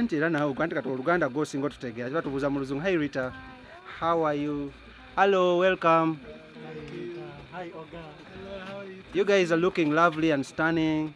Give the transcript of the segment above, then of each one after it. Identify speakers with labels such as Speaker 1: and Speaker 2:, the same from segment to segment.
Speaker 1: Auntie Rana Uganda to Uganda go single to take it. Hey Ritah, how are you? Hello, welcome.
Speaker 2: Hi Oga. Hello, how are you?
Speaker 1: You guys are looking lovely and stunning.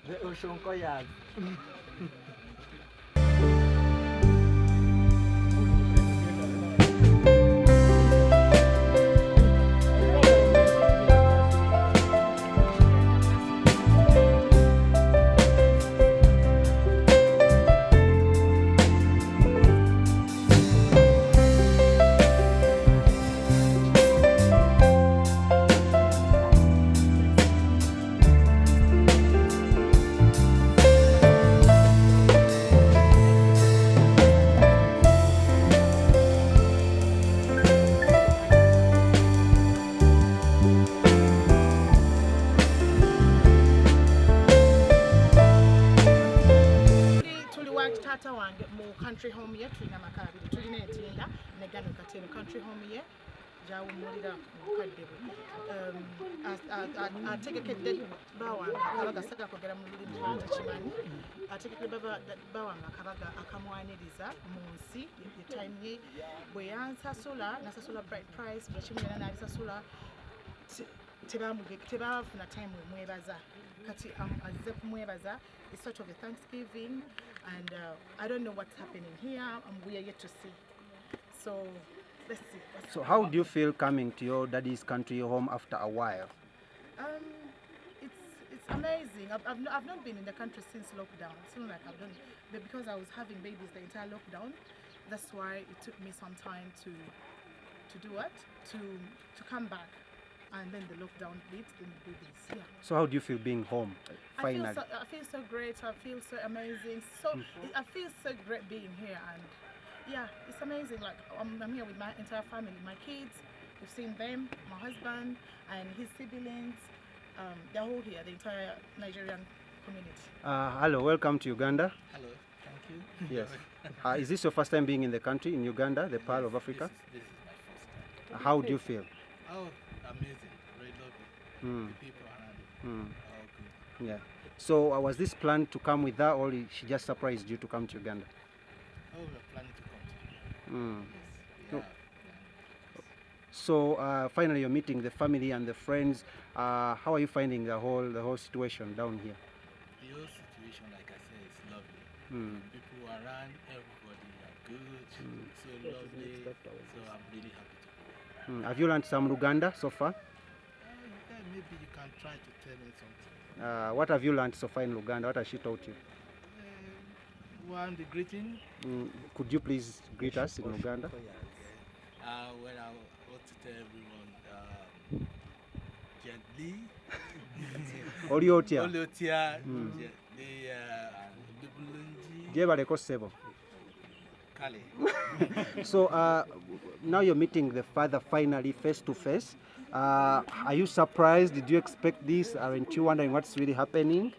Speaker 3: Tata wange mu country home ye tulina makabiri tulina entinda negano kateno country home ye jawumulira mukadde bwe ategekedde bawanga akabaga saga kogera mu lulimi lw'atakimanyi ategekedde bawanga akabaga akamwaniriza mu nsi time ye bwe yansasula nasasula bright price bwe kimulina n'abisasula tebafuna time wemwebaza kati azze kumwebaza. It's sort of a Thanksgiving, and I don't know what's happening here. We are yet to see. So let's see.
Speaker 1: So how do you feel coming to your daddy's country home after a while?
Speaker 3: It's amazing. I've not been in the country since lockdown. It's not like I've done, but because I was having babies the entire lockdown, that's why it took me some time to do what? To come back. And then the lockdown hit, then the babies. Yeah.
Speaker 1: So how do you feel being home finally?
Speaker 3: I feel so great. I feel so amazing. I feel so great being here, and yeah, it's amazing. Like I'm here with my entire family, my kids. We've seen them, my husband and his siblings. They're all here. The entire Nigerian community.
Speaker 1: Hello, welcome to Uganda.
Speaker 2: Hello, thank you.
Speaker 1: Yes. Is this your first time being in the country, in Uganda, the Pearl of Africa?
Speaker 2: This is my first time.
Speaker 1: How do you feel?
Speaker 2: Oh, amazing, very lovely. The people around it, all good.
Speaker 1: Yeah. So was this planned to come with her, or she just surprised you to come to Uganda?
Speaker 2: Oh, we're planning to come to Yes.
Speaker 1: So finally, you're meeting the family and the friends. How are you finding the whole situation down here?
Speaker 2: The whole situation, like I said, is lovely. People around, everybody are good, so lovely. So I'm really happy to be.
Speaker 1: Have you learned some Luganda so far?
Speaker 2: Maybe you can try to tell me something.
Speaker 1: What have you learned so far in Luganda? What has she taught you?
Speaker 2: One, the greeting.
Speaker 1: Could you please greet us in Luganda?
Speaker 2: Well, I want to tell everyone gently.
Speaker 1: Oliotia.
Speaker 2: Oliotia.
Speaker 1: Jebaleko sebo.
Speaker 2: Kale.
Speaker 1: So now you're meeting the father finally face to face. Are you surprised? Did you expect this? Aren't you wondering what's really happening?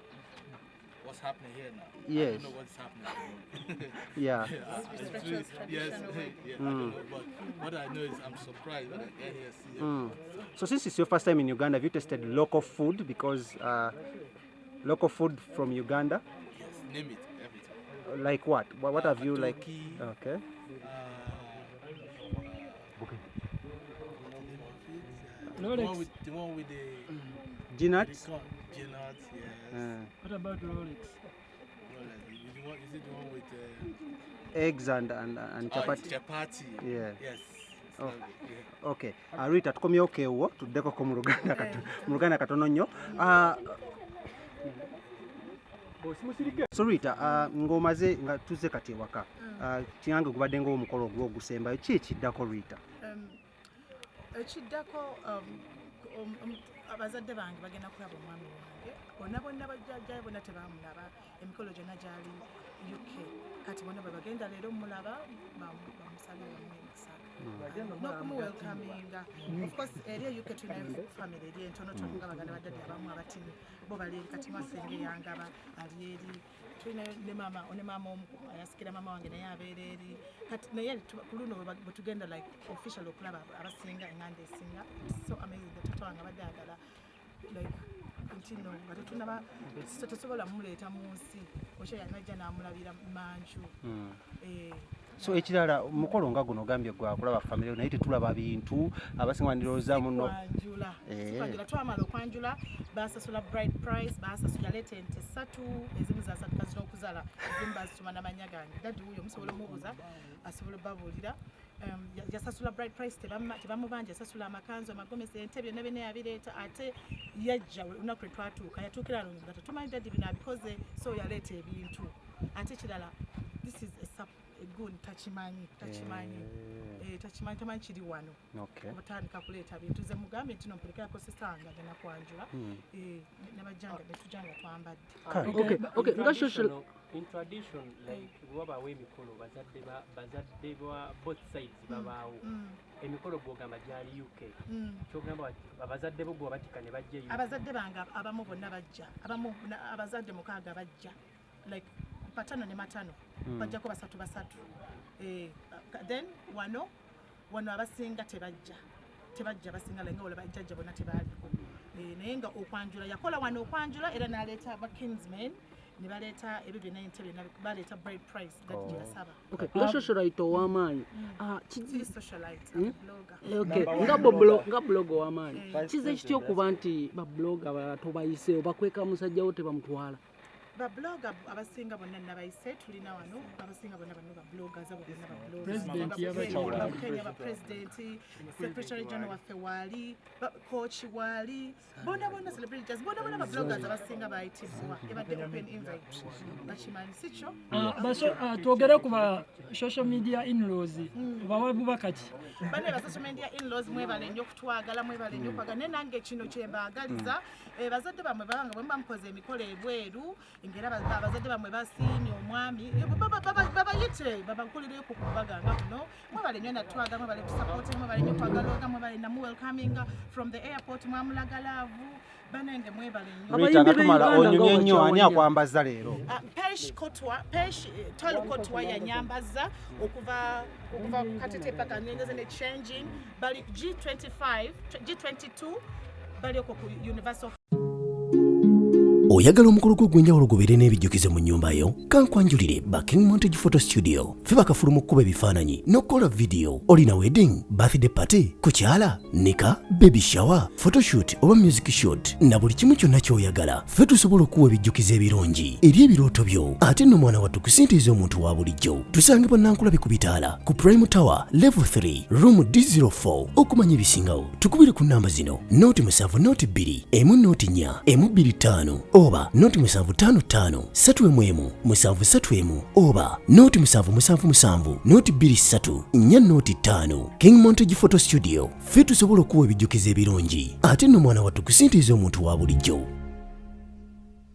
Speaker 2: What's happening here now?
Speaker 1: Yes.
Speaker 2: I don't know what's happening.
Speaker 1: Yeah.
Speaker 2: Yes. I don't know, but what I know is I'm surprised when I get here. See
Speaker 1: So since it's your first time in Uganda, have you tasted local food? Because local food from Uganda?
Speaker 2: Yes, name it, everything.
Speaker 1: Like what? What have you like? Okay.
Speaker 2: The one with the
Speaker 1: G-nuts?
Speaker 2: G-nuts, yes.
Speaker 4: What about Rolex?
Speaker 2: Is it the one with
Speaker 1: eggs and chapati?
Speaker 2: Chapati.
Speaker 1: Yeah.
Speaker 2: Yes.
Speaker 1: Oh. Okay. Ritah tukomye okewo tuddeko ko mu Luganda katono nnyo. So Ritah, ng'omaze nga tuzze kati ewaka. Kiyange gubadde ng'omukolo ogw'ogusembayo ki ekiddako Ritah?
Speaker 3: Ekiddako abazadde bange bagenda kulaba omwami wange bonna bajjajjayo bonna tebamulaba emikolo gyonna gyali UK kati bonna bwe bagenda leero mulaba bamusabire omwemisa n'okumuwelkaminga of course eri e UK tulina family eri entonotono nga baganda baddadde abamu abatini bo bali eri kati Masenga yangaba ali eri tulina ne maama omu ayasikira maama wange naye abeera eri kati naye ku luno bwe tugenda like official okulaba abasinga enganda esinga so amazing tata wange abadde agala like anti no nga tetunaba tesobola mumuleeta mu nsi osha yanajja n'amulabira manju.
Speaker 1: So ekirala omukolo nga guno gambye gwakulaba family naye tetulaba bintu abasinga ndirooza muno
Speaker 3: kwanjula twamala okwanjula basasula bright price basasula lete ente 3 ezimu za 3 kazina okuzala ezimu bazituma n'amanya gange dadi wuyo musobola omubuuza asobola babuulira yasasula bright price tebamubanja yasasula amakanzu amagomesi ente byonna byonna yabireeta ate yajja olunaku lwe twatuuka yatuukira ano nga tetumanyi dadi bino abikoze so yaleeta ebintu ate kirala this is a good tachimanyi tamanyi kiri wano obutandika kuleeta bintu ze mugambe nti nompulekako sisanga gena kwanjula nabajjanga netujanga twambadde
Speaker 4: nga social
Speaker 5: in tradition like wabawo emikolo bazadde ba both sides babaawo emikolo gwogamba gyali UK kyogamba abazadde bo gwe batika ne bajja
Speaker 3: abazadde bange abamu bonna bajja abazadde mukaaga bajja like patano ne matano bajjako basatu then wano abasinga tebajja basinga lenga wala bajjajja bonna tebaaliko naye nga okwanjula yakola wano okwanjula era n'aleeta aba kinsmen ne baleeta ebyo byonna ente byonna baleeta bread price dati gye yasaba.
Speaker 4: Nga socialite ow'amaanyi nga blog ow'amaanyi kize kitya okuba nti babloga batobayise obakweka musajja wo tebamutwala
Speaker 3: babloga abasinga bonna nabayise tulina wano abasinga bonna bano babloggers abo bonna
Speaker 6: President
Speaker 3: president secretary general waffe waali coach waali bonna celebrities bonna babloggers abasinga bayitibwa ebadde open invite bakimanyi sikyo
Speaker 6: twogere ku ba social media in-laws bawabubaka ki
Speaker 3: bane ba social media in-laws mwebale nnyo okutwagala mwebale nnyo okwagala ne nange kino kyembaagaliza bazadde bamwe babanga bwe bamukoze emikolo ebweru ngera abazadde bamwe basiimye omwami babayite babakulire ku kubaganga kuno mwebale nnyo natwaga mwebale kusupport mwebale nnyo kwagala mwebale namu welcoming from the airport mwamulaga laavu banenge mwebale nnyo
Speaker 1: Ritah gatumala onyumye nnyo ani akwambaza leero
Speaker 3: Pesh tolu kotwa ya nyambaza okuva katete paka nengeze ne changing bali G22 bali ku universal.
Speaker 7: Oyagala omukolo gw'enjawulo gubeere n'ebijjukize mu nnyumba yo kankwanjulire King Montage Photo Studio fe bakafuluma okukuba ebifaananyi n'okukola video olina wedding birthday party kukyala nika baby shower photoshoot oba music shoot na buli kimu kyonna ky'oyagala fe tusobola okuwa ebijjukize ebirungi eri ebirooto byo ate nno mwana wattu kusintiiza omuntu wa bulijjo tusangibwa Nankulabi ku Bitaala ku Prime Tower level 3 room D04 okumanya ebisingawo tukubire ku namba zino noti 7 noti 2 emu noti 4 emu 25 oba noti 755 3 731 oba noti 777 noti 23 4 noti 5 King Montage Photo Studio fe tusobola okuwa ebijjukize ebirungi ate nno mwana wattu kusintiiza omuntu wa bulijjo.